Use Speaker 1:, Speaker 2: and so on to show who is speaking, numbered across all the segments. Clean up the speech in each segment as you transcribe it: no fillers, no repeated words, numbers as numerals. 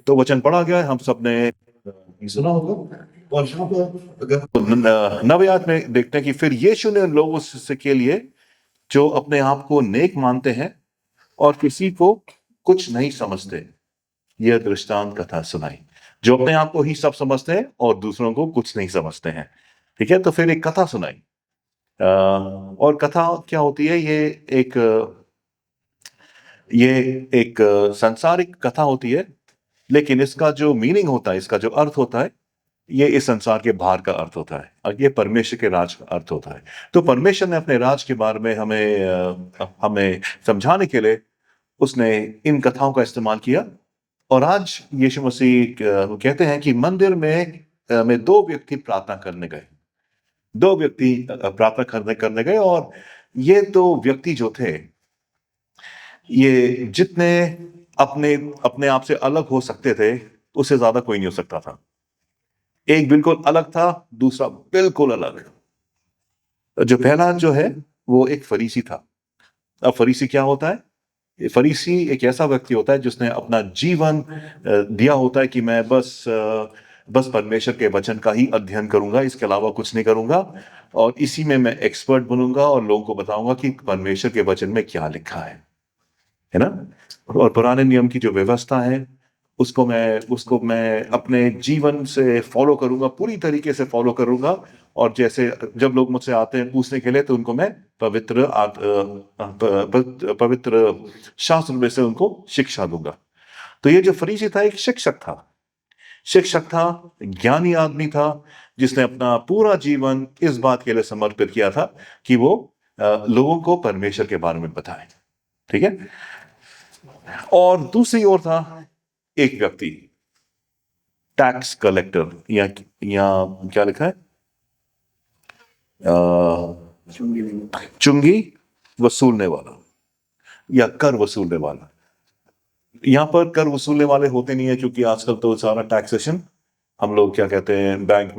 Speaker 1: तो वचन पढ़ा गया है, हम सबने सुना होगा। और यहाँ पर अगर नवे आयत में देखते हैं कि फिर यीशु ने उन लोगों से के लिए जो अपने आप को नेक मानते हैं और किसी को कुछ नहीं समझते, यह दृष्टांत कथा सुनाई। जो अपने आप को ही सब समझते हैं और दूसरों को कुछ नहीं समझते हैं, ठीक है, तो फिर एक कथा सुनाई। और कथा क्या होती है? ये एक सांसारिक कथा होती है, लेकिन इसका जो मीनिंग होता है, इसका जो अर्थ होता है, ये इस संसार के बाहर का अर्थ होता है और ये परमेश्वर के राज का अर्थ होता है। तो परमेश्वर ने अपने राज के बारे में हमें समझाने के लिए उसने इन कथाओं का इस्तेमाल किया। और आज यीशु मसीह कहते हैं कि मंदिर में दो व्यक्ति प्रार्थना करने गए। दो व्यक्ति प्रार्थना करने गए, और ये दो व्यक्ति जो थे, ये जितने अपने अपने आप से अलग हो सकते थे, उससे ज्यादा कोई नहीं हो सकता था। एक बिल्कुल अलग था, दूसरा बिल्कुल अलग। जो पहला जो है वो एक फरीसी था। अब फरीसी क्या होता है? फरीसी एक ऐसा व्यक्ति होता है जिसने अपना जीवन दिया होता है कि मैं बस परमेश्वर के वचन का ही अध्ययन करूंगा, इसके अलावा कुछ नहीं करूंगा, और इसी में मैं एक्सपर्ट बनूंगा और लोगों को बताऊंगा कि परमेश्वर के वचन में क्या लिखा है ना। और पुराने नियम की जो व्यवस्था है, उसको मैं अपने जीवन से फॉलो करूंगा, पूरी तरीके से फॉलो करूंगा। और जैसे जब लोग मुझसे आते हैं पूछने के लिए, तो उनको मैं पवित्र शास्त्र में से उनको शिक्षा दूंगा। तो ये जो फरीसी था, एक शिक्षक था, ज्ञानी आदमी था, जिसने अपना पूरा जीवन इस बात के लिए समर्पित किया था कि वो लोगों को परमेश्वर के बारे में बताए, ठीक है। और दूसरी ओर था एक व्यक्ति, टैक्स कलेक्टर, या क्या लिखा है, चुंगी वसूलने वाला या कर वसूलने वाला। यहाँ पर कर वसूलने वाले होते नहीं है, क्योंकि आजकल तो सारा टैक्सेशन हम लोग क्या कहते हैं, बैंक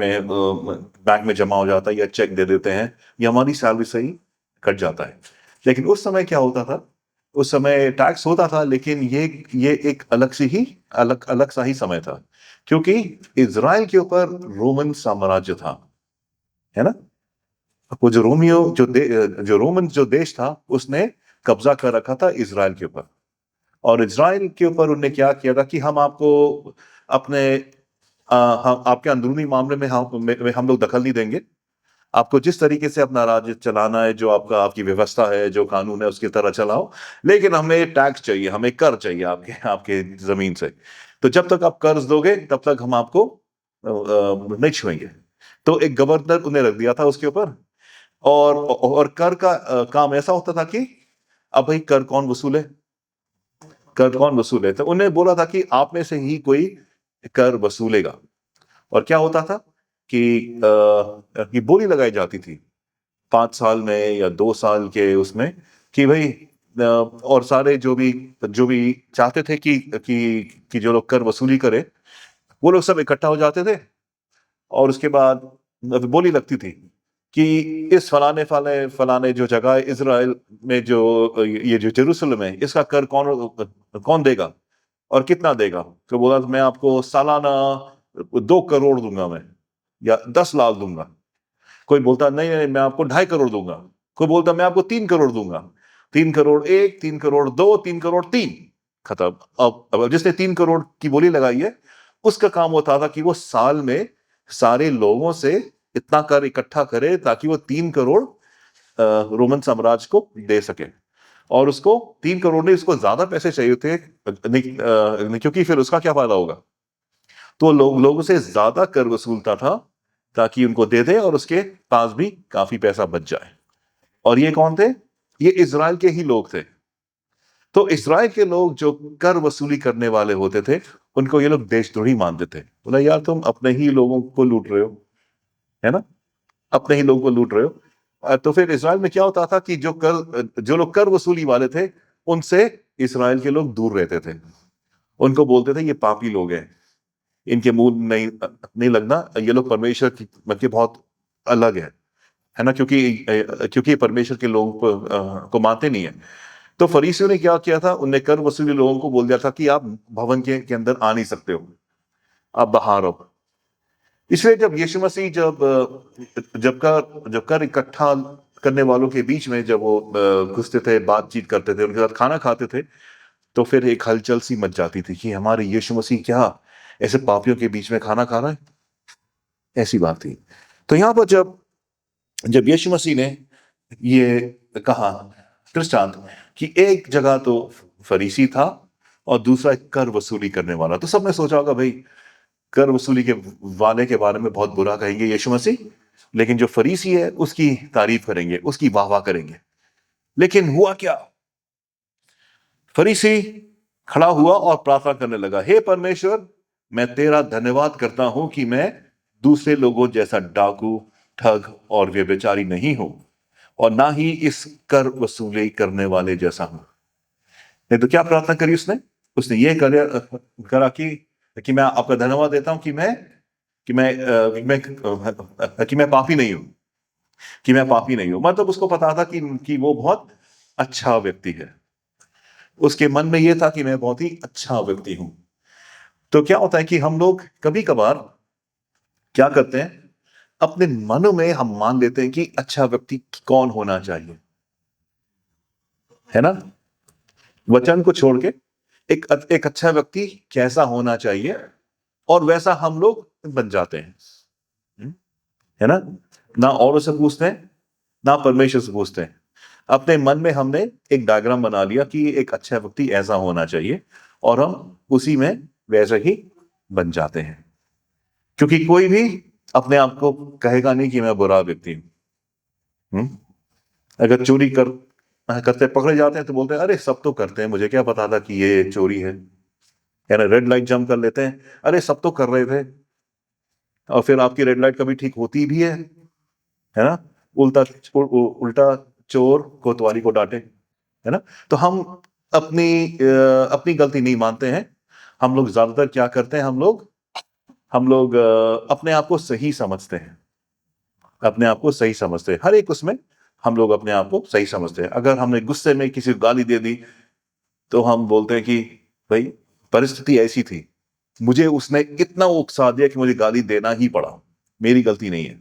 Speaker 1: में जमा हो जाता है या चेक दे देते हैं, या हमारी सैलरी से ही कट जाता है। लेकिन उस समय क्या होता था? उस समय टैक्स होता था, लेकिन ये एक अलग सा ही समय था, क्योंकि इज़राइल के ऊपर रोमन साम्राज्य था, है ना। वो जो रोमन जो देश था, उसने कब्जा कर रखा था इज़राइल के ऊपर। और इज़राइल के ऊपर उन्होंने क्या किया था कि हम आपको अपने हम आपके अंदरूनी मामले में हम लोग दखल नहीं देंगे। आपको जिस तरीके से अपना राज्य चलाना है, जो आपकी व्यवस्था है, जो कानून है, उसकी तरह चलाओ, लेकिन हमें टैक्स चाहिए, हमें कर चाहिए आपके आपके जमीन से। तो जब तक आप कर्ज दोगे, तब तक हम आपको नहीं छुएंगे। तो एक गवर्नर उन्हें रख दिया था उसके ऊपर। और कर का काम ऐसा होता था कि अब भाई कर कौन वसूले, तो उन्हें बोला था कि आप में से ही कोई कर वसूलेगा। और क्या होता था कि बोली लगाई जाती थी 5 साल में या 2 साल के उसमें, कि भाई और सारे जो भी चाहते थे कि जो लोग कर वसूली करे, वो लोग सब इकट्ठा हो जाते थे। और उसके बाद बोली लगती थी कि इस फलाने फलाने फलाने जो जगह है इज़राइल में, जो ये जो जेरूशलेम है, इसका कर कौन कौन देगा और कितना देगा। तो बोला, मैं आपको सालाना 2 करोड़ दूंगा मैं, या 10 लाख दूंगा। कोई बोलता, नहीं नहीं, मैं आपको 2.5 करोड़ दूंगा। कोई बोलता, मैं आपको 3 करोड़ दूंगा। 3 करोड़ 1, 3 करोड़ 2, 3 करोड़ 3, खत्म। अब जिसने 3 करोड़ की बोली लगाई है, उसका काम होता था कि वो साल में सारे लोगों से इतना कर इकट्ठा करे, ताकि वो 3 करोड़ रोमन साम्राज्य को दे सके। और उसको 3 करोड़ नहीं, उसको ज्यादा पैसे चाहिए थे, नहीं, क्योंकि फिर उसका क्या फायदा होगा। तो लोगों से ज्यादा कर वसूलता था, ताकि उनको दे दे और उसके पास भी काफी पैसा बच जाए। और ये कौन थे? ये इज़राइल के ही लोग थे। तो इज़राइल के लोग जो कर वसूली करने वाले होते थे, उनको ये लोग देशद्रोही मानते थे। बोला, यार तुम अपने ही लोगों को लूट रहे हो, है ना, अपने ही लोगों को लूट रहे हो। तो फिर इज़राइल में क्या होता था कि जो लोग कर वसूली वाले थे, उनसे इज़राइल के लोग दूर रहते थे। उनको बोलते थे, ये पापी लोग हैं, इनके मुंह नहीं लगना, ये लोग परमेश्वर के बहुत अलग है ना, क्योंकि ये परमेश्वर के लोग को मानते नहीं है। तो फरीसियों ने क्या किया था, उनने कर वसूली लोगों को बोल दिया था कि आप भवन के अंदर आ नहीं सकते हो, आप बाहर हो। इसलिए जब यीशु मसीह जब कर इकट्ठा करने वालों के बीच में जब वो घुसते थे, बातचीत करते थे, उनके साथ खाना खाते थे, तो फिर एक हलचल सी मच जाती थी कि हमारे यीशु मसीह क्या ऐसे पापियों के बीच में खाना खा रहा है, ऐसी बात थी। तो यहाँ पर जब जब यीशु मसीह ने ये कहा दृष्टांत कि एक जगह तो फरीसी था और दूसरा एक कर वसूली करने वाला, तो सबने सोचा होगा भाई कर वसूली के वाले के बारे में बहुत बुरा कहेंगे यीशु मसीह, लेकिन जो फरीसी है उसकी तारीफ करेंगे, उसकी वाह वाह करेंगे। लेकिन हुआ क्या, फरीसी खड़ा हुआ और प्रार्थना करने लगा, हे परमेश्वर, मैं तेरा धन्यवाद करता हूं कि मैं दूसरे लोगों जैसा डाकू, ठग और व्यभिचारी नहीं हूं, और ना ही इस कर वसूली करने वाले जैसा हूं। नहीं तो क्या प्रार्थना करी उसने, उसने ये करा कि मैं आपका धन्यवाद देता हूं कि मैं पापी नहीं हूं, कि मैं पापी नहीं हूं। मतलब उसको पता था कि वो बहुत अच्छा व्यक्ति है, उसके मन में यह था कि मैं बहुत ही अच्छा व्यक्ति हूं। तो क्या होता है कि हम लोग कभी कभार क्या करते हैं, अपने मन में हम मान लेते हैं कि अच्छा व्यक्ति कौन होना चाहिए, है ना, वचन को छोड़ के एक अच्छा व्यक्ति कैसा होना चाहिए, और वैसा हम लोग बन जाते हैं। है ना, ना औरों से पूछते हैं ना परमेश्वर से पूछते हैं, अपने मन में हमने एक डायग्राम बना लिया कि एक अच्छा व्यक्ति ऐसा होना चाहिए, और हम उसी में वैसे ही बन जाते हैं। क्योंकि कोई भी अपने आप को कहेगा नहीं कि मैं बुरा व्यक्ति हूं। अगर चोरी करते पकड़े जाते हैं तो बोलते हैं अरे सब तो करते हैं, मुझे क्या पता था कि ये चोरी है। ना रेड लाइट जंप कर लेते हैं, अरे सब तो कर रहे थे, और फिर आपकी रेड लाइट कभी ठीक होती भी है ना। उल्टा चोर कोतवाली को डांटे, है ना। तो हम अपनी गलती नहीं मानते हैं। हम लोग ज्यादातर क्या करते हैं, हम लोग अपने आप को सही समझते हैं, अपने आप को सही समझते हैं, हर एक उसमें हम लोग अपने आप को सही समझते हैं। अगर हमने गुस्से में किसी को गाली दे दी तो हम बोलते हैं कि भाई परिस्थिति ऐसी थी, मुझे उसने इतना उकसा दिया कि मुझे गाली देना ही पड़ा, मेरी गलती नहीं है,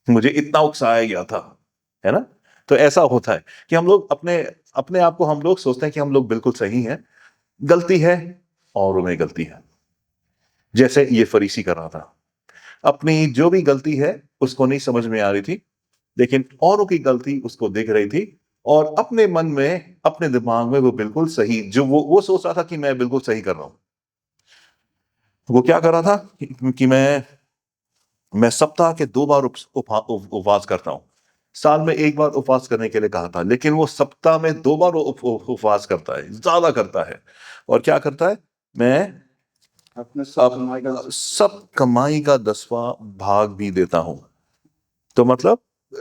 Speaker 1: मुझे इतना उकसाया गया था, है ना। तो ऐसा होता है कि हम लोग अपने अपने आप को हम लोग सोचते हैं कि हम लोग बिल्कुल सही हैं, गलती है और उन्हें गलती है। जैसे ये फरीसी कर रहा था, अपनी जो भी गलती है उसको नहीं समझ में आ रही थी, लेकिन औरों की गलती उसको दिख रही थी, और अपने मन में अपने दिमाग में वो बिल्कुल सही, जो वो सोच रहा था कि मैं बिल्कुल सही कर रहा हूं। वो क्या कर रहा था कि मैं सप्ताह के 2 बार उपवास करता हूं। साल में 1 बार उपवास करने के लिए कहा था, लेकिन वो सप्ताह में 2 बार उपवास करता है, ज्यादा करता है। और क्या करता है, मैं
Speaker 2: अपने सब कमाई का
Speaker 1: सब कमाई का 10वां भाग भी देता हूं। तो मतलब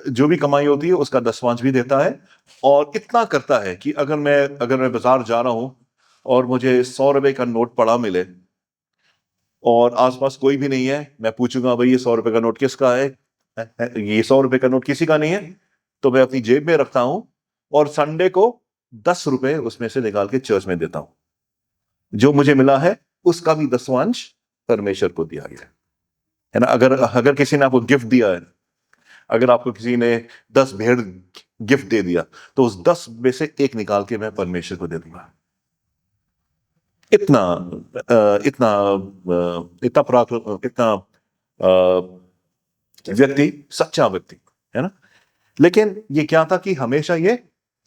Speaker 1: जो भी कमाई होती है उसका 10वांश भी देता है। और इतना करता है कि अगर मैं बाजार जा रहा हूं और मुझे 100 रुपए का नोट पड़ा मिले और आसपास कोई भी नहीं है, मैं पूछूंगा भाई ये 100 रुपए का नोट किसका है, ये 100 रुपए का नोट किसी का नहीं है, तो मैं अपनी जेब में रखता हूं और संडे को 10 रुपए उसमें से निकाल के चर्च में देता हूं। जो मुझे मिला है उसका भी 10वांश परमेश्वर को दिया गया है ना। अगर अगर किसी ने आपको गिफ्ट दिया है, अगर आपको किसी ने 10 भेड़ गिफ्ट दे दिया, तो उस 10 में से एक निकाल के मैं परमेश्वर को दे दूंगा। इतना इतना इतना इतना व्यक्ति सच्चा व्यक्ति, है ना। लेकिन ये क्या था कि हमेशा ये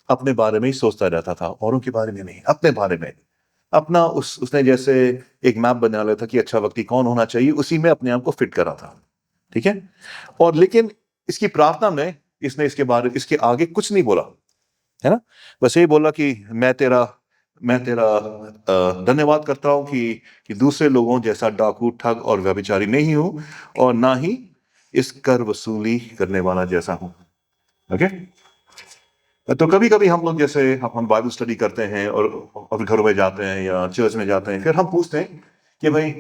Speaker 1: अपने बारे में ही सोचता रहता था, औरों के बारे में नहीं, अपने बारे में। अपना उसने जैसे एक मैप बना लिया था कि अच्छा व्यक्ति कौन होना चाहिए, उसी में अपने आप को फिट करा था, ठीक है। और लेकिन इसकी प्रार्थना में इसने इसके आगे कुछ नहीं बोला, है ना। बस ये बोला कि मैं तेरा धन्यवाद करता हूं कि दूसरे लोगों जैसा डाकू, ठग और व्यभिचारी नहीं हूं, और ना ही इस कर वसूली करने वाला जैसा हूं। ओके। तो कभी कभी हम लोग जैसे हम बाइबल स्टडी करते हैं और घरों में जाते हैं या चर्च में जाते हैं, फिर हम पूछते हैं कि भाई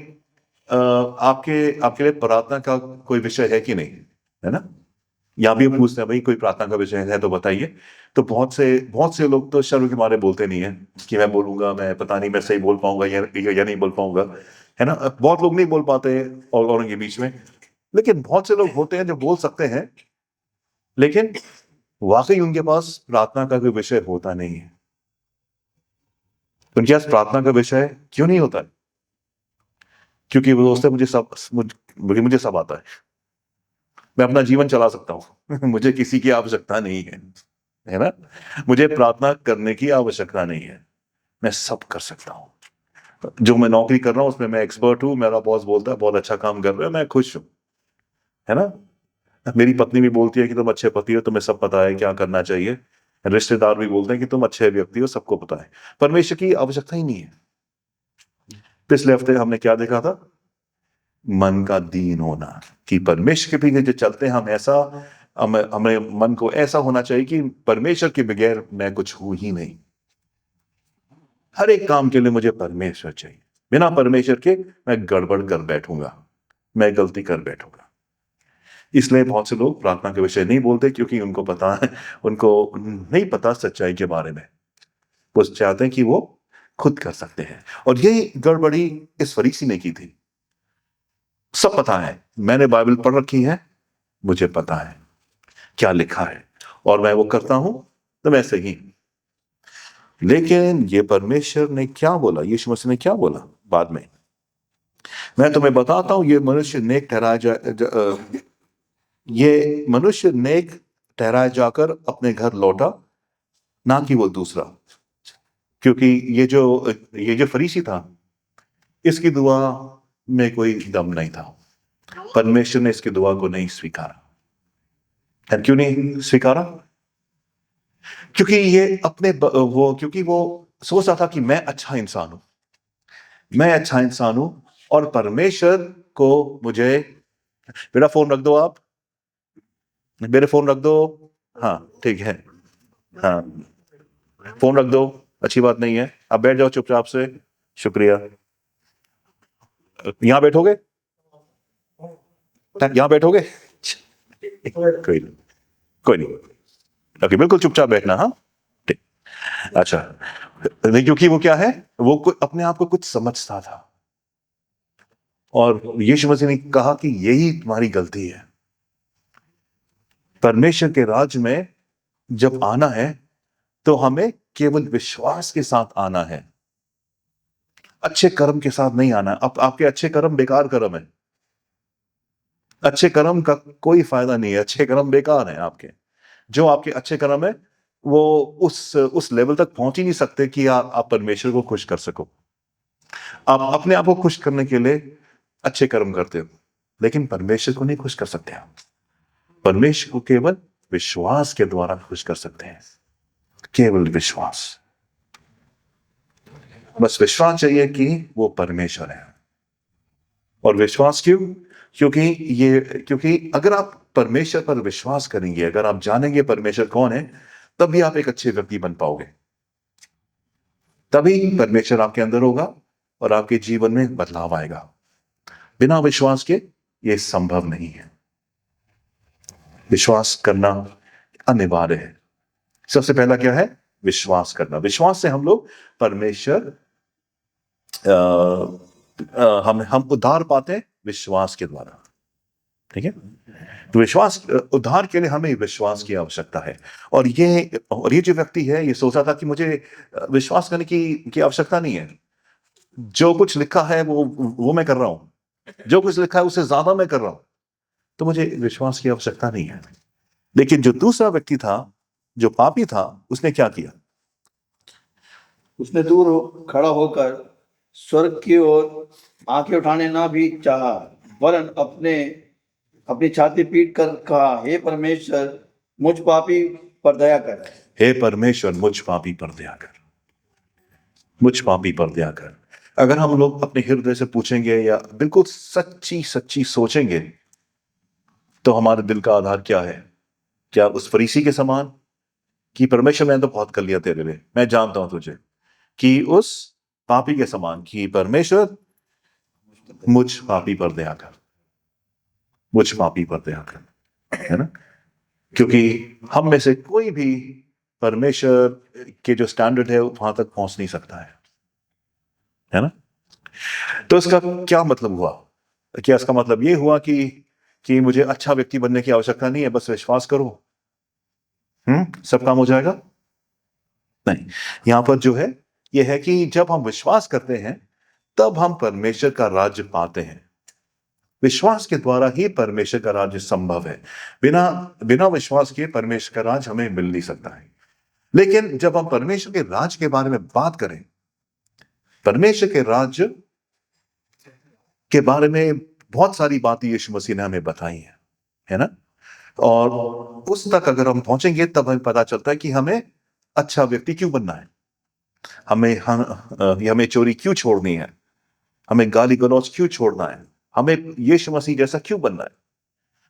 Speaker 1: आपके आपके लिए प्रार्थना का कोई विषय है कि नहीं, है ना। यहाँ भी पूछते हैं भाई कोई प्रार्थना का विषय है तो बताइए। तो बहुत से लोग तो शर्म के मारे बोलते नहीं है कि मैं बोलूंगा, मैं पता नहीं मैं सही बोल पाऊंगा या नहीं बोल पाऊंगा, है ना। बहुत लोग नहीं बोल पाते और औरों के बीच में, लेकिन बहुत से लोग होते हैं जो बोल सकते हैं, लेकिन वाकई उनके पास प्रार्थना का कोई विषय होता नहीं है। उनके पास प्रार्थना का विषय क्यों नहीं होता है? क्योंकि वो दोस्त है मुझे सब आता है, मैं अपना जीवन चला सकता हूँ मुझे किसी की आवश्यकता नहीं है ना। मुझे प्रार्थना करने की आवश्यकता नहीं है, मैं सब कर सकता हूँ। जो मैं नौकरी कर रहा हूँ उसमें मैं एक्सपर्ट हूँ, मेरा बॉस बोलता है बहुत अच्छा काम कर रहे हो, मैं खुश हूँ, है ना। मेरी पत्नी भी बोलती है कि तुम अच्छे पति हो, तुम्हें सब पता है क्या करना चाहिए। रिश्तेदार भी बोलते हैं कि तुम अच्छे व्यक्ति हो, सबको पता है। परमेश्वर की आवश्यकता ही नहीं है। पिछले हफ्ते हमने क्या देखा था? मन का दीन होना, कि परमेश्वर के पीछे जो चलते हैं हम ऐसा, हमें मन को ऐसा होना चाहिए कि परमेश्वर के बगैर मैं कुछ हूं ही नहीं। हर एक काम के लिए मुझे परमेश्वर चाहिए, बिना परमेश्वर के मैं गड़बड़ कर बैठूंगा, मैं गलती कर बैठूंगा। इसलिए बहुत से लोग प्रार्थना के विषय नहीं बोलते, क्योंकि उनको पता है, उनको नहीं पता सच्चाई के बारे में। वो चाहते हैं कि वो खुद कर सकते हैं, और यही गड़बड़ी इस फरीसी ने की थी। सब पता है, मैंने बाइबल पढ़ रखी है, मुझे पता है क्या लिखा है और मैं वो करता हूं, तो मैं सही। लेकिन ये परमेश्वर ने क्या बोला, यीशु मसीह ने क्या बोला बाद में? मैं तुम्हें बताता हूं, ये मनुष्य नेक ठहराया जाकर अपने घर लौटा, ना कि वो दूसरा। क्योंकि ये जो फरीसी था, इसकी दुआ में कोई दम नहीं था। परमेश्वर ने इसकी दुआ को नहीं स्वीकारा। क्यों नहीं स्वीकारा? क्योंकि क्योंकि वो सोच रहा था कि मैं अच्छा इंसान हूं, मैं अच्छा इंसान हूं, और परमेश्वर को मुझे, मेरा फोन रख दो आप, मेरे फोन रख दो। हाँ ठीक है, हाँ फोन रख दो, अच्छी बात नहीं है, आप बैठ जाओ चुपचाप से, शुक्रिया। यहाँ बैठोगे, यहाँ बैठोगे, कोई नहीं, कोई नहीं, ओके, बिल्कुल चुपचाप बैठना, हाँ ठीक। अच्छा, नहीं, क्योंकि वो क्या है, वो अपने आप को कुछ समझता था, और यीशु मसीह ने कहा कि यही तुम्हारी गलती है। परमेश्वर के राज्य में जब आना है तो हमें केवल विश्वास के साथ आना है, अच्छे कर्म के साथ नहीं आना। अब आपके अच्छे कर्म बेकार कर्म है, अच्छे कर्म का कोई फायदा नहीं है, अच्छे कर्म बेकार हैं आपके। जो आपके अच्छे कर्म है वो उस लेवल तक पहुंच ही नहीं सकते कि आप परमेश्वर को खुश कर सको। आप अपने आप को खुश करने के लिए अच्छे कर्म करते हो, लेकिन परमेश्वर को नहीं खुश कर सकते आप। परमेश्वर को केवल विश्वास के द्वारा खुश कर सकते हैं, केवल विश्वास। बस विश्वास चाहिए कि वो परमेश्वर है। और विश्वास क्यों? क्योंकि अगर आप परमेश्वर पर विश्वास करेंगे, अगर आप जानेंगे परमेश्वर कौन है, तभी आप एक अच्छे व्यक्ति बन पाओगे। तभी परमेश्वर आपके अंदर होगा और आपके जीवन में बदलाव आएगा। बिना विश्वास के ये संभव नहीं है। विश्वास करना अनिवार्य है। सबसे पहला क्या है? विश्वास करना। विश्वास से हम लोग परमेश्वर हम उद्धार पाते हैं विश्वास के द्वारा, ठीक है। तो विश्वास, उद्धार के लिए हमें विश्वास की आवश्यकता है। और ये जो व्यक्ति है, ये सोचा था कि मुझे विश्वास करने की आवश्यकता नहीं है, जो कुछ लिखा है वो मैं कर रहा हूं, जो कुछ लिखा है उससे ज्यादा मैं कर रहा हूं, तो मुझे विश्वास की आवश्यकता नहीं है। लेकिन जो दूसरा व्यक्ति था, जो पापी था, उसने क्या किया?
Speaker 2: उसने खड़ा होकर स्वर्ग की ओर आंखें उठाने ना भी चाहा, वरन अपनी छाती पीट कर कहा, हे परमेश्वर, मुझ पापी पर दया कर।
Speaker 1: हे परमेश्वर, मुझ पापी पर दया कर, मुझ पापी पर दया कर। अगर हम लोग अपने हृदय से पूछेंगे या बिल्कुल सच्ची सच्ची सोचेंगे, तो हमारे दिल का आधार क्या है? क्या उस फरीसी के समान कि परमेश्वर मैंने तो बहुत कर लिया तेरे लिए, मैं जानता हूं तुझे, कि उस पापी के समान कि परमेश्वर मुझ पापी पर दया कर, मुझ पापी पर दया कर, है ना। क्योंकि हम में से कोई भी परमेश्वर के जो स्टैंडर्ड है वहां तक पहुंच नहीं सकता है ना। तो इसका क्या मतलब हुआ? क्या इसका मतलब ये हुआ कि मुझे अच्छा व्यक्ति बनने की आवश्यकता नहीं है, बस विश्वास करो, सब काम हो जाएगा? नहीं। यहां पर जो है यह है कि जब हम विश्वास करते हैं तब हम परमेश्वर का राज्य पाते हैं। विश्वास के द्वारा ही परमेश्वर का राज्य संभव है। बिना बिना विश्वास के परमेश्वर का राज्य हमें मिल नहीं सकता है। लेकिन जब हम परमेश्वर के राज्य के बारे में बात करें, परमेश्वर के राज्य के बारे में बहुत सारी बातें यीशु मसीह ने हमें बताई है ना। और उस तक अगर हम पहुंचेंगे तब हमें पता चलता है कि हमें अच्छा व्यक्ति क्यों बनना है, हमें चोरी क्यों छोड़नी है, हमें गाली गलौज क्यों छोड़ना है, हमें यीशु मसीह जैसा क्यों बनना है।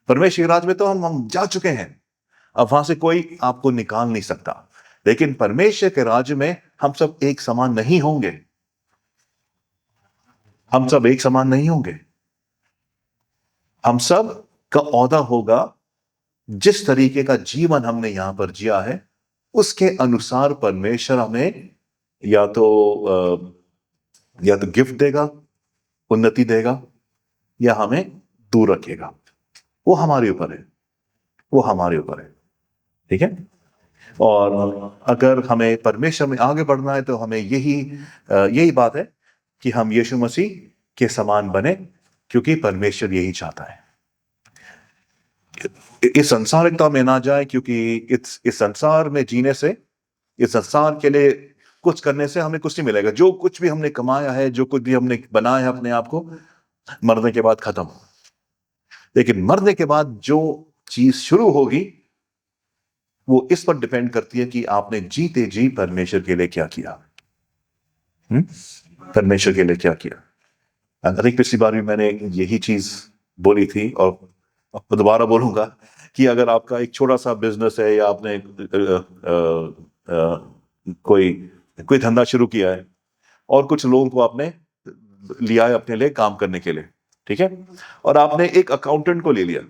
Speaker 1: परमेश्वर के राज्य में तो हम जा चुके हैं, अब वहां से कोई आपको निकाल नहीं सकता। लेकिन परमेश्वर के राज्य में हम सब एक समान नहीं होंगे, हम सब एक समान नहीं होंगे। हम सब का औहदा होगा, जिस तरीके का जीवन हमने यहां पर जिया है उसके अनुसार परमेश्वर हमें या तो गिफ्ट देगा, उन्नति देगा, या हमें दूर रखेगा। वो हमारे ऊपर है, वो हमारे ऊपर है। ठीक है। और अगर हमें परमेश्वर में आगे बढ़ना है तो हमें यही बात है कि हम यीशु मसीह के समान बने, क्योंकि परमेश्वर यही चाहता है। इस संसारिकता में ना जाए, क्योंकि इस संसार में जीने से, इस संसार के लिए कुछ करने से हमें कुछ नहीं मिलेगा। जो कुछ भी हमने कमाया है, जो कुछ भी हमने बनाया है अपने आप को, मरने के बाद खत्म। लेकिन मरने के बाद जो चीज शुरू होगी वो इस पर डिपेंड करती है कि आपने जीते जी परमेश्वर के लिए क्या किया। परमेश्वर के लिए क्या किया। आई थिंक पिछली बार भी मैंने यही चीज बोली थी और दोबारा बोलूंगा कि अगर आपका एक छोटा सा बिजनेस है, या आपने कोई कोई धंधा शुरू किया है और कुछ लोगों को आपने लिया है अपने लिए काम करने के लिए, ठीक है, और आपने एक अकाउंटेंट को ले लिया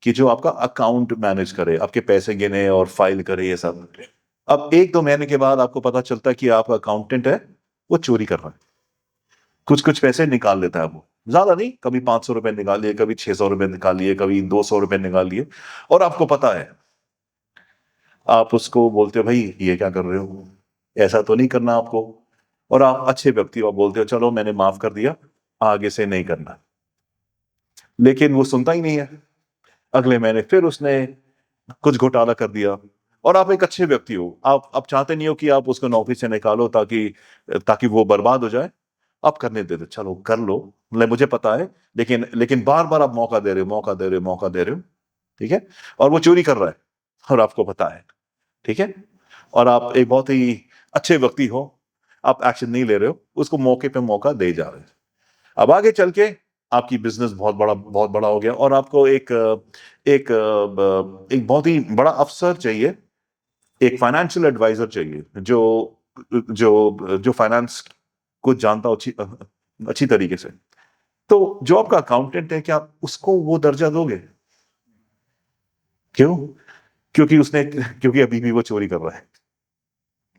Speaker 1: कि जो आपका अकाउंट मैनेज करे, आपके पैसे गिने और फाइल करे, ये सब। अब 1-2 महीने के बाद आपको पता चलता है कि आपका अकाउंटेंट है वो चोरी कर रहा है, कुछ कुछ पैसे निकाल लेता है वो, ज्यादा नहीं, कभी 500 रुपए निकाल लिए, कभी 600 रुपए निकाल लिए, कभी 200 रुपए निकाल लिए, और आपको पता है। आप उसको बोलते हो भाई ये क्या कर रहे हो, ऐसा तो नहीं करना आपको, और आप अच्छे व्यक्ति हो, आप बोलते हो चलो मैंने माफ कर दिया, आगे से नहीं करना। लेकिन वो सुनता ही नहीं है। अगले महीने फिर उसने कुछ घोटाला कर दिया, और आप एक अच्छे व्यक्ति हो, आप चाहते नहीं हो कि आप उसको नौकरी से निकालो ताकि ताकि वो बर्बाद हो जाए। आप करने देते, चलो कर लो, मतलब मुझे पता है, लेकिन लेकिन बार बार आप मौका दे रहे हो, मौका दे रहे हो, मौका दे रहे हो, ठीक है, और वो चोरी कर रहा है और आपको पता है, ठीक है, और आप एक बहुत ही अच्छे व्यक्ति हो, आप एक्शन नहीं ले रहे हो, उसको मौके पे मौका दे जा रहे हो। अब आगे चल के आपकी बिजनेस बहुत बड़ा हो गया, और आपको एक एक बहुत ही बड़ा अफसर चाहिए, एक फाइनेंशियल एडवाइजर चाहिए, जो जो जो फाइनेंस को जानता हो अच्छी तरीके से। तो जो आपका अकाउंटेंट है, क्या आप उसको वो दर्जा दोगे? क्यों? क्योंकि अभी भी वो चोरी कर रहा है,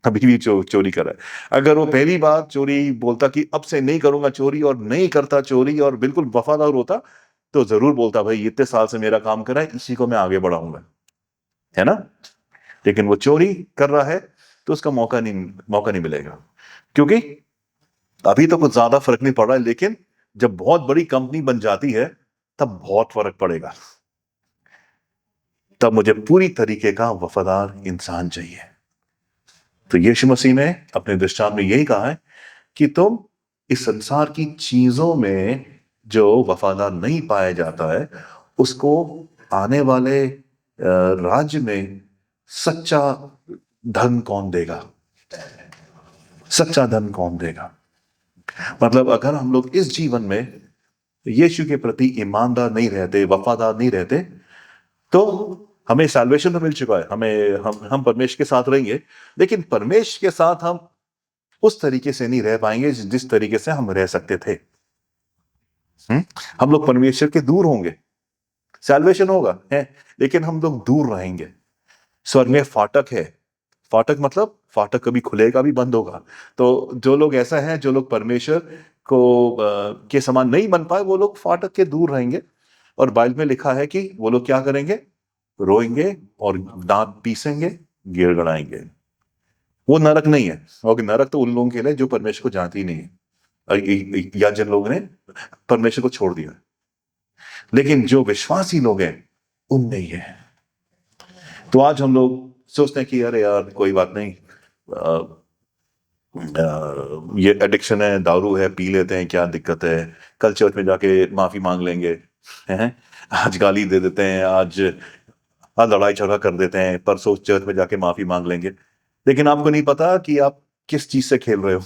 Speaker 1: अभी भी चोरी कर रहा है। अगर वो पहली बार चोरी बोलता कि अब से नहीं करूंगा चोरी, और नहीं करता चोरी, और बिल्कुल वफादार होता, तो जरूर बोलता भाई इतने साल से मेरा काम कर रहा है, इसी को मैं आगे बढ़ाऊंगा, है ना। लेकिन वो चोरी कर रहा है तो उसका मौका नहीं मिलेगा, क्योंकि अभी तो कुछ ज्यादा फर्क नहीं पड़ रहा है, लेकिन जब बहुत बड़ी कंपनी बन जाती है तब बहुत फर्क पड़ेगा। तब मुझे पूरी तरीके का वफादार इंसान चाहिए। तो यीशु मसीह ने अपने दृष्टांत में यही कहा है कि तुम इस संसार की चीजों में जो वफादार नहीं पाया जाता है, उसको आने वाले राज्य में सच्चा धन कौन देगा? सच्चा धन कौन देगा? मतलब अगर हम लोग इस जीवन में यीशु के प्रति ईमानदार नहीं रहते, वफादार नहीं रहते, तो हमें सैल्वेशन तो मिल चुका है, हम परमेश्वर के साथ रहेंगे, लेकिन परमेश्वर के साथ हम उस तरीके से नहीं रह पाएंगे जिस तरीके से हम रह सकते थे। हम लोग परमेश्वर के दूर होंगे, सैल्वेशन होगा है, लेकिन हम लोग दूर रहेंगे। स्वर्ग में फाटक है, फाटक मतलब फाटक कभी खुलेगा भी बंद होगा। तो जो लोग ऐसा है, जो लोग परमेश्वर को के समान नहीं बन पाए, वो लोग फाटक के दूर रहेंगे। और बाइबल में लिखा है कि वो लोग क्या करेंगे, रोएंगे और दांत पीसेंगे, गिड़गड़ाएंगे। वो नरक नहीं है, और नरक तो उन लोगों के लिए जो परमेश्वर को जानते ही नहीं है, या जिन लोगों ने परमेश्वर को छोड़ दिया। लेकिन जो विश्वासी लोग हैं उनमें ही है। तो आज हम लोग सोचते हैं कि अरे यार कोई बात नहीं, ये एडिक्शन है, दारू है, पी लेते हैं, क्या दिक्कत है, कल चर्च में जाके माफी मांग लेंगे, हैं, आज गाली दे देते हैं, आज लड़ाई झगड़ा कर देते हैं, परसों चर्च में जाके माफी मांग लेंगे। लेकिन आपको नहीं पता कि आप किस चीज से खेल रहे हो।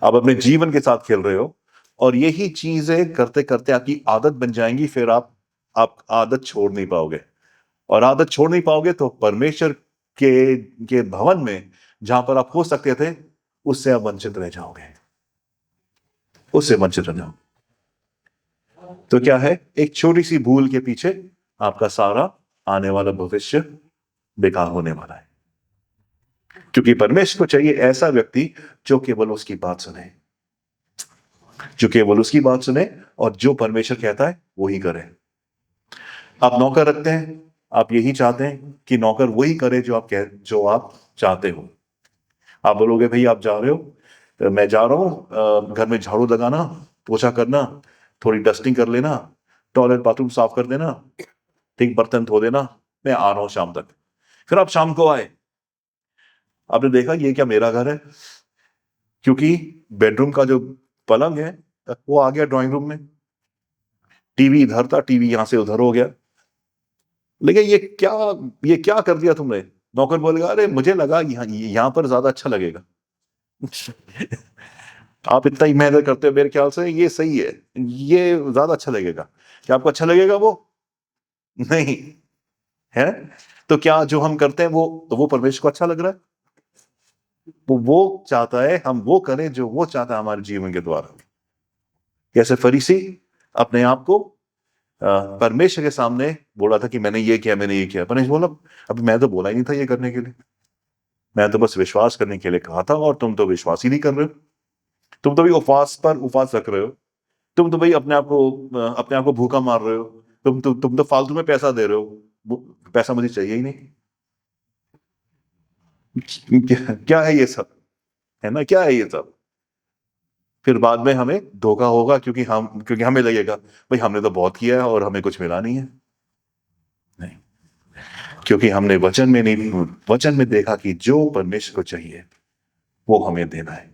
Speaker 1: आप अपने जीवन के साथ खेल रहे हो, और यही चीजें करते करते आपकी आदत बन जाएंगी। फिर आप आदत छोड़ नहीं पाओगे, और आदत छोड़ नहीं पाओगे तो परमेश्वर के भवन में जहां पर आप हो सकते थे, उससे आप वंचित रह जाओगे, उससे वंचित रह जाओगे। तो क्या है, एक छोटी सी भूल के पीछे आपका सारा आने वाला भविष्य बेकार होने वाला है। क्योंकि परमेश्वर को चाहिए ऐसा व्यक्ति जो केवल उसकी बात सुने, जो केवल उसकी बात सुने, और जो परमेश्वर कहता है वो ही करे। आप नौकर रखते हैं, आप यही चाहते हैं कि नौकर वही करे जो आप चाहते हो। आप बोलोगे भाई आप जा रहे हो, मैं जा रहा हूँ घर में झाड़ू लगाना, पोछा करना, थोड़ी डस्टिंग कर लेना, टॉयलेट बाथरूम साफ कर देना, ठीक, बर्तन धो देना, मैं आ रहा हूँ शाम तक। फिर आप शाम को आए, आपने देखा ये क्या मेरा घर है, क्योंकि बेडरूम का जो पलंग है वो आ गया ड्राइंग रूम में, टीवी इधर था, टीवी यहां से उधर हो गया। लेकिन ये क्या कर दिया तुमने। नौकर बोलेगा अरे मुझे लगा यहां पर ज्यादा अच्छा लगेगा। आप इतना ही मेहनत करते हो, मेरे ख्याल से ये सही है, ये ज्यादा अच्छा लगेगा। क्या आपको अच्छा लगेगा वो? नहीं है। तो क्या जो हम करते हैं वो परमेश्वर को अच्छा लग रहा है? वो चाहता है हम वो करें जो वो चाहता है हमारे जीवन के द्वारा। जैसे फरीसी अपने आप को परमेश्वर के सामने बोला था कि मैंने ये किया, मैंने ये किया। परमेश्वर बोला अभी मैं तो बोला ही नहीं था ये करने के लिए, मैं तो बस विश्वास करने के लिए कहा था, और तुम तो विश्वास ही नहीं कर रहे हो। तुम तो भाई उपवास पर उपवास रख रहे हो, तुम तो भाई अपने आप को भूखा मार रहे हो, तुम तो फालतू में पैसा दे रहे हो, पैसा मुझे चाहिए ही नहीं। क्या है ये सब, है ना, क्या है ये सब। फिर बाद में हमें धोखा होगा, क्योंकि हमें लगेगा भाई हमने तो बहुत किया है और हमें कुछ मिला नहीं है। नहीं, क्योंकि हमने वचन में देखा कि जो परमेश्वर को चाहिए वो हमें देना है।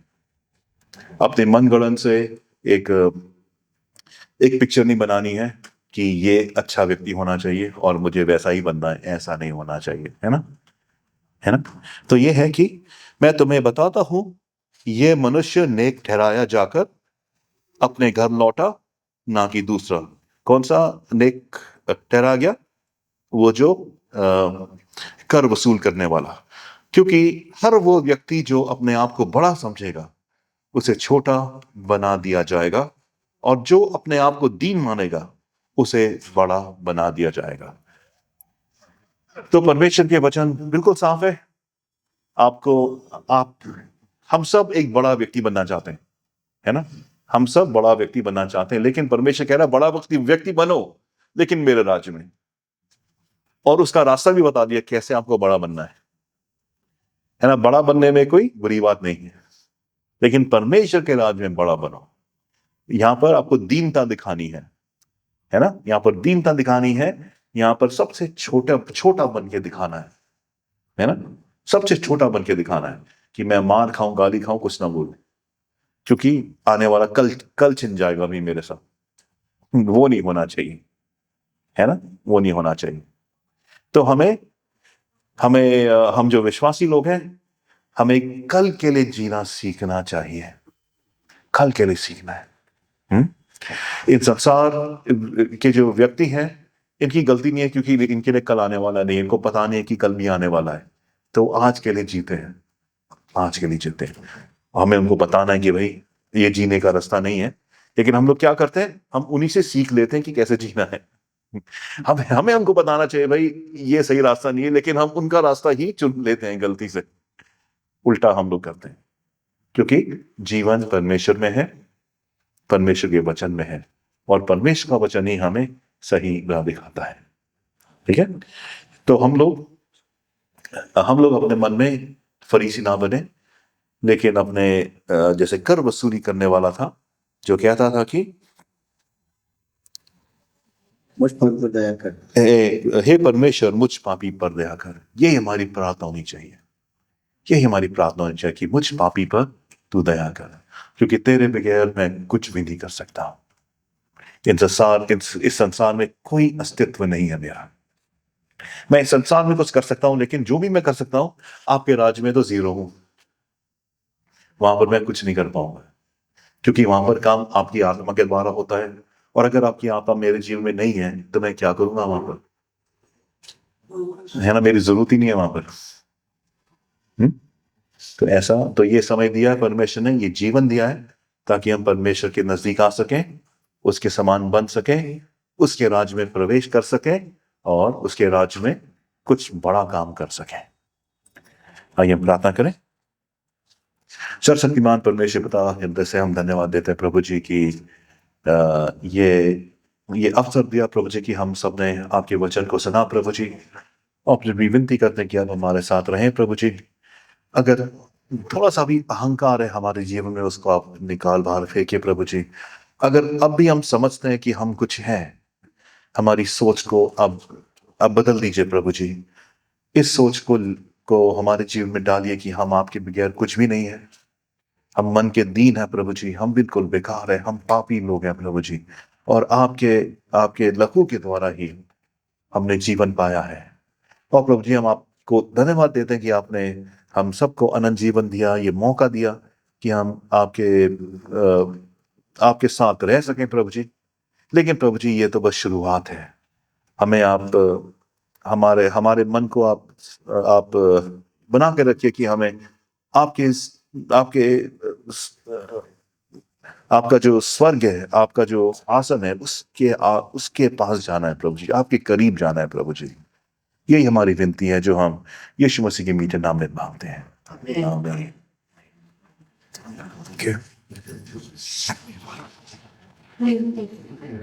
Speaker 1: अपने मन गढ़ंत से एक एक पिक्चर नहीं बनानी है कि ये अच्छा व्यक्ति होना चाहिए और मुझे वैसा ही बनना है, ऐसा नहीं होना चाहिए, है ना, है ना। तो ये है कि मैं तुम्हें बताता हूं, ये मनुष्य नेक ठहराया जाकर अपने घर लौटा, ना कि दूसरा। कौन सा नेक ठहरा गया? वो जो कर वसूल करने वाला। क्योंकि हर वो व्यक्ति जो अपने आप को बड़ा समझेगा उसे छोटा बना दिया जाएगा, और जो अपने आप को दीन मानेगा उसे बड़ा बना दिया जाएगा। तो परमेश्वर के वचन बिल्कुल साफ है। आपको आप हम सब एक बड़ा व्यक्ति बनना चाहते हैं, है ना, हम सब बड़ा व्यक्ति बनना चाहते हैं। लेकिन परमेश्वर कह रहा है बड़ा व्यक्ति बनो, लेकिन मेरे राज्य में। और उसका रास्ता भी बता दिया कैसे आपको बड़ा बनना है ना। बड़ा बनने में कोई बुरी बात नहीं है, लेकिन परमेश्वर के राज्य में बड़ा बनो। यहां पर आपको दीनता दिखानी है ना, यहां पर दीनता दिखानी है। यहां पर सबसे छोटा बन के दिखाना है ना, सबसे छोटा बन के दिखाना है कि मैं मार खाऊं, गाली खाऊं, कुछ ना बोलूं, क्योंकि आने वाला कल छिन जाएगा भी मेरे साथ। वो नहीं होना चाहिए, है ना, वो नहीं होना चाहिए। तो हम जो विश्वासी लोग हैं, हमें कल के लिए जीना सीखना चाहिए, कल के लिए सीखना है। इन संसार के जो व्यक्ति हैं, इनकी गलती नहीं है, क्योंकि इनके लिए कल आने वाला नहीं है, इनको पता नहीं है कि कल भी आने वाला है। तो आज के लिए जीते हैं, आज के लिए जीते हैं। हमें उनको बताना है कि भाई ये जीने का रास्ता नहीं है। लेकिन हम लोग क्या करते हैं, हम उन्हीं से सीख लेते हैं कि कैसे जीना है। हमें हमें उनको बताना चाहिए भाई ये सही रास्ता नहीं है, लेकिन हम उनका रास्ता ही चुन लेते हैं गलती से। उल्टा हम लोग करते हैं, क्योंकि जीवन परमेश्वर में है, परमेश्वर के वचन में है, और परमेश्वर का वचन ही हमें सही राह दिखाता है। ठीक है, तो हम लोग अपने मन में फरीसी ना बने, लेकिन अपने जैसे कर वसूली करने वाला था जो कहता था कि
Speaker 2: मुझ पर दया कर।
Speaker 1: हे परमेश्वर मुझ पापी पर दया कर। ये हमारी प्रार्थना होनी चाहिए, यही हमारी प्रार्थना होनी चाहिए कि मुझ पापी पर तू दया कर, क्योंकि तेरे बगैर मैं कुछ भी नहीं कर सकता। इस संसार में कोई अस्तित्व नहीं है मेरा। मैं इस संसार में कुछ कर सकता हूं, लेकिन जो भी मैं कर सकता हूं आपके राज्य में तो जीरो हूं। वहां पर मैं कुछ नहीं कर पाऊंगा, क्योंकि वहां पर काम आपकी आत्मा के द्वारा होता है, और अगर आपकी आत्मा मेरे जीवन में नहीं है तो मैं क्या करूंगा वहां पर? है ना, मेरी जरूरत ही नहीं है वहां पर। तो ऐसा, तो ये समय दिया है परमेश्वर ने, ये जीवन दिया है ताकि हम परमेश्वर के नजदीक आ सकें, उसके समान बन सकें, उसके राज्य में प्रवेश कर सकें, और उसके राज्य में कुछ बड़ा काम कर सकें। आइए हम प्रार्थना करें। सर्वशक्तिमान परमेश्वर पिता, हृदय से हम धन्यवाद देते हैं प्रभु जी की ये अवसर दिया प्रभु जी कि हम सब ने आपके वचन को सुना प्रभु जी, और फिर भी विनती करते हैं कि आप हमारे साथ रहें प्रभु जी। अगर थोड़ा सा भी अहंकार है हमारे जीवन में, उसको आप निकाल बाहर फेंकिए प्रभु जी। अगर अब भी हम समझते हैं कि हम कुछ हैं, हमारी सोच को अब बदल दीजिए प्रभु जी। इस सोच को हमारे जीवन में डालिए कि हम आपके बगैर कुछ भी नहीं है। हम मन के दीन है प्रभु जी, हम बिल्कुल बेकार है, हम पापी लोग हैं प्रभु जी, और आपके आपके लहू के द्वारा ही हमने जीवन पाया है। और प्रभु जी हम आपको धन्यवाद देते हैं कि आपने हम सबको अनंत जीवन दिया, ये मौका दिया कि हम आपके साथ रह सकें प्रभु जी। लेकिन प्रभु जी ये तो बस शुरुआत है। हमें आप हमारे हमारे मन को आप बना के रखिए कि हमें आपके आपके आपका जो स्वर्ग है, आपका जो आसन है, उसके पास जाना है प्रभु जी, आपके करीब जाना है प्रभु जी। यही हमारी विनती है जो हम यीशु मसीह के मीठे नाम में मांगते हैं। आमीन। Thank you.